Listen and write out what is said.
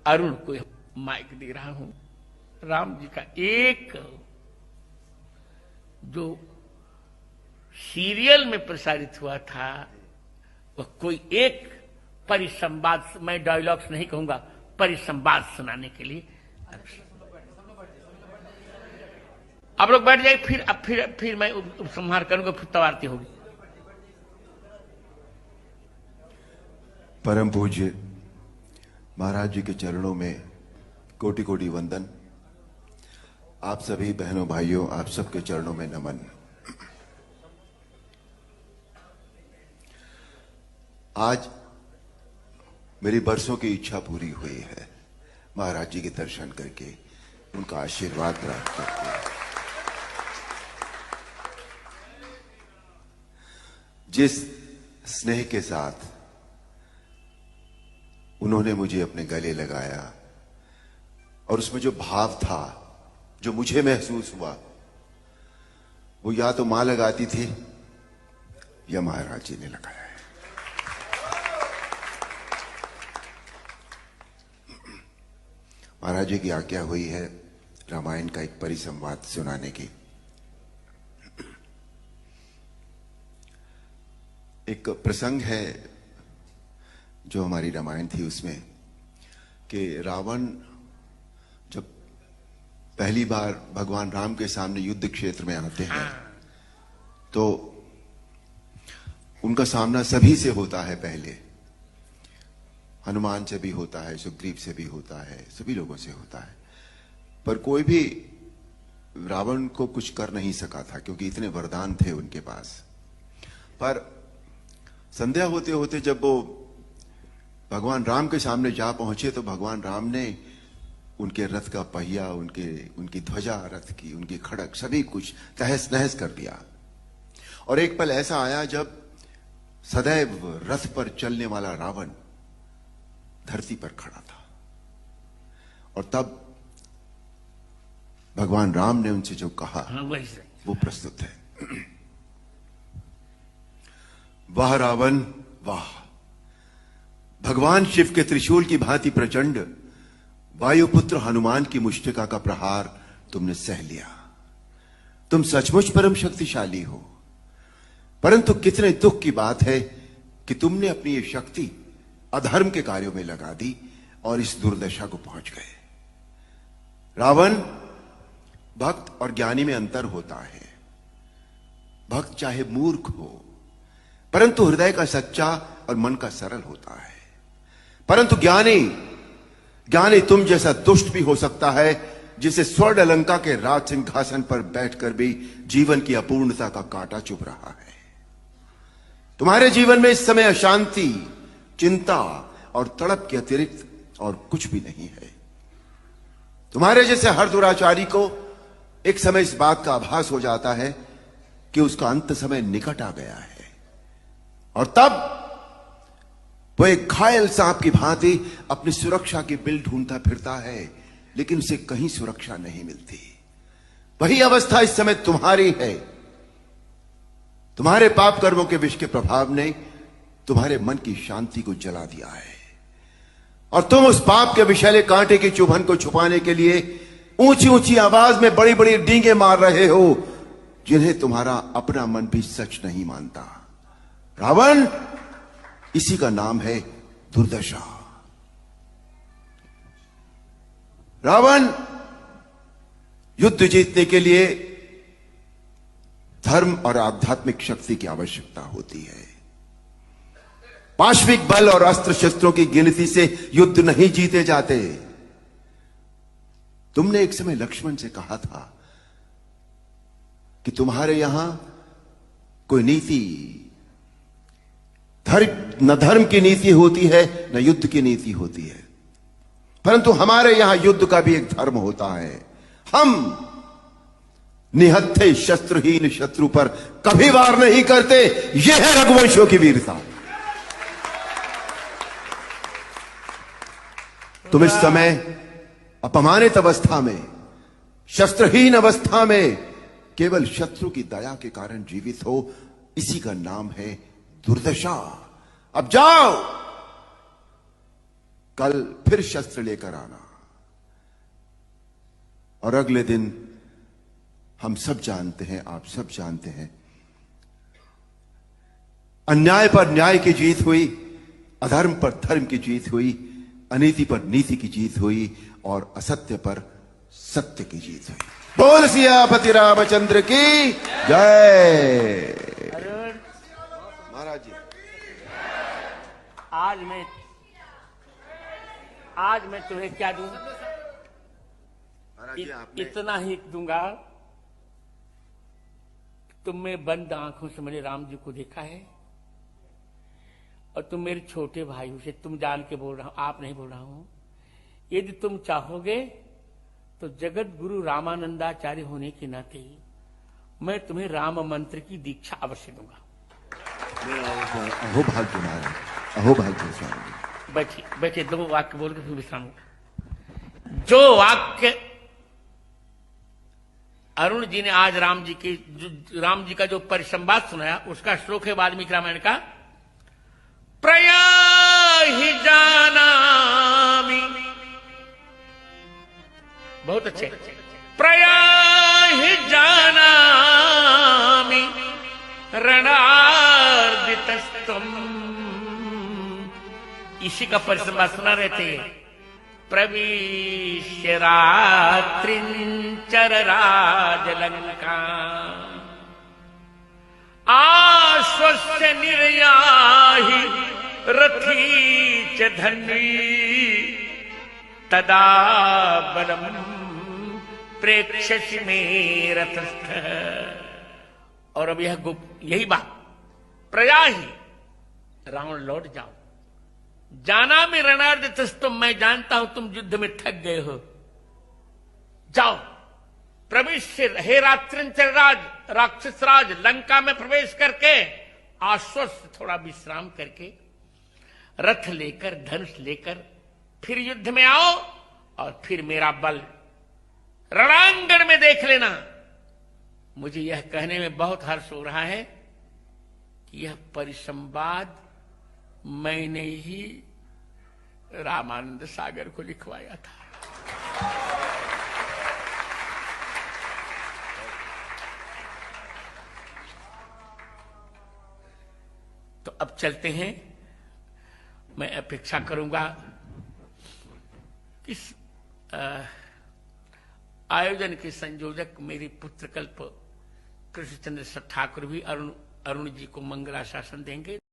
अरुण को माइक दे रहा हूं। राम जी का एक जो सीरियल में प्रसारित हुआ था वह कोई एक परिसंवाद, मैं डायलॉग्स नहीं कहूंगा, परिसंवाद सुनाने के लिए आप लोग बैठ जाए। फिर मैं उपसंहार करूंगा, फिर तब आरती होगी। परम पूज्य महाराज जी के चरणों में कोटि कोटि वंदन। आप सभी बहनों भाइयों, आप सबके चरणों में नमन। आज मेरी बरसों की इच्छा पूरी हुई है, महाराज जी के दर्शन करके, उनका आशीर्वाद प्राप्त करके। जिस स्नेह के साथ उन्होंने मुझे अपने गले लगाया और उसमें जो भाव था, जो मुझे महसूस हुआ, वो या तो मां लगाती थी या महाराज जी ने लगाया है। महाराज जी की आज्ञा हुई है रामायण का एक परिसंवाद सुनाने की। एक प्रसंग है जो हमारी रामायण थी उसमें, कि रावण जब पहली बार भगवान राम के सामने युद्ध क्षेत्र में आते हैं तो उनका सामना सभी से होता है। पहले हनुमान से भी होता है, सुग्रीव से भी होता है, सभी लोगों से होता है, पर कोई भी रावण को कुछ कर नहीं सका था क्योंकि इतने वरदान थे उनके पास। पर संध्या होते होते जब वो भगवान राम के सामने जा पहुंचे तो भगवान राम ने उनके रथ का पहिया, उनकी ध्वजा रथ की, उनकी खड़क, सभी कुछ तहस नहस कर दिया। और एक पल ऐसा आया जब सदैव रथ पर चलने वाला रावण धरती पर खड़ा था, और तब भगवान राम ने उनसे जो कहा वो प्रस्तुत है। वाह रावण वाह, भगवान शिव के त्रिशूल की भांति प्रचंड वायुपुत्र हनुमान की मुष्टिका का प्रहार तुमने सह लिया। तुम सचमुच परम शक्तिशाली हो, परंतु कितने दुख की बात है कि तुमने अपनी ये शक्ति अधर्म के कार्यों में लगा दी और इस दुर्दशा को पहुंच गए। रावण, भक्त और ज्ञानी में अंतर होता है। भक्त चाहे मूर्ख हो परंतु हृदय का सच्चा और मन का सरल होता है, परंतु ज्ञानी तुम जैसा दुष्ट भी हो सकता है, जिसे स्वर्ण अलंका के राज सिंहासन पर बैठकर भी जीवन की अपूर्णता का कांटा चुभ रहा है। तुम्हारे जीवन में इस समय अशांति, चिंता और तड़प के अतिरिक्त और कुछ भी नहीं है। तुम्हारे जैसे हर दुराचारी को एक समय इस बात का आभास हो जाता है कि उसका अंत समय निकट आ गया है, और तब वो एक घायल सांप की भांति अपनी सुरक्षा की बिल ढूंढता फिरता है, लेकिन उसे कहीं सुरक्षा नहीं मिलती। वही अवस्था इस समय तुम्हारी है। तुम्हारे पाप कर्मों के विष के प्रभाव ने तुम्हारे मन की शांति को जला दिया है, और तुम उस पाप के विषैले कांटे की चुभन को छुपाने के लिए ऊंची ऊंची आवाज में बड़ी बड़ी डींगे मार रहे हो, जिन्हें तुम्हारा अपना मन भी सच नहीं मानता। रावण, इसी का नाम है दुर्दशा। रावण, युद्ध जीतने के लिए धर्म और आध्यात्मिक शक्ति की आवश्यकता होती है। पाश्विक बल और अस्त्र शस्त्रों की गिनती से युद्ध नहीं जीते जाते। तुमने एक समय लक्ष्मण से कहा था कि तुम्हारे यहां कोई नीति, न धर्म की नीति होती है न युद्ध की नीति होती है, परंतु हमारे यहां युद्ध का भी एक धर्म होता है। हम निहत्थे शस्त्रहीन शत्रु पर कभी वार नहीं करते। यह है रघुवंशों की वीरता। तुम इस समय अपमानित अवस्था में, शस्त्रहीन अवस्था में, केवल शत्रु की दया के कारण जीवित हो, इसी का नाम है दुर्दशा। अब जाओ, कल फिर शस्त्र लेकर आना। और अगले दिन हम सब जानते हैं, आप सब जानते हैं, अन्याय पर न्याय की जीत हुई, अधर्म पर धर्म की जीत हुई, अनीति पर नीति की जीत हुई और असत्य पर सत्य की जीत हुई। बोल सियापति रामचंद्र की जय। अरुण, महाराज जी, आज मैं तुम्हें क्या दूं? महाराज जी, आपने इतना ही दूंगा। तुमने बंद आंखों से मैंने राम जी को देखा है और तुम मेरे छोटे भाई हो, से तुम जान के बोल रहा हूं, आप नहीं बोल रहा हूं। यदि तुम चाहोगे तो जगत गुरु रामानंदाचार्य होने के नाते मैं तुम्हें राम मंत्र की दीक्षा अवश्य दूंगा। अहो भाग्य महाराज, अहो भाग्य स्वामी। बैठिए बैठिए, 2 वाक्य बोल के फिर विश्राम। जो वाक्य अरुण जी ने आज राम जी का जो परिसंवाद सुनाया, उसका श्लोक है वाल्मीकि रामायण का। प्रयाहि जानामि, बहुत अच्छे। प्रयाहि जानामि रणार्दितस्तम, इसी का परिसंवाद सुना रहते हैं। प्रविश्य रात्रिंचर राजलंका, आश्वस्य निर्याहि रथी च धन्वी, तदा बलम प्रेक्षसि मे रथस्थ। और अब यही बात, प्रयाहि, रावण लौट जाओ। जाना में रणार्दितस्तम, मैं जानता हूं तुम युद्ध में थक गए हो, जाओ। प्रविश्य, हे रात्रिंचर राज, राक्षस राज, लंका में प्रवेश करके आश्वस्त, थोड़ा विश्राम करके, रथ लेकर, धनुष लेकर फिर युद्ध में आओ और फिर मेरा बल रणांगण में देख लेना। मुझे यह कहने में बहुत हर्ष हो रहा है कि यह परिसंवाद मैंने ही रामानंद सागर को लिखवाया था। तो अब चलते हैं। मैं अपेक्षा करूंगा कि आयोजन के संयोजक मेरे पुत्रकल्प कृष्णचंद्र ठाकुर भी अरुण जी को मंगलाशासन देंगे।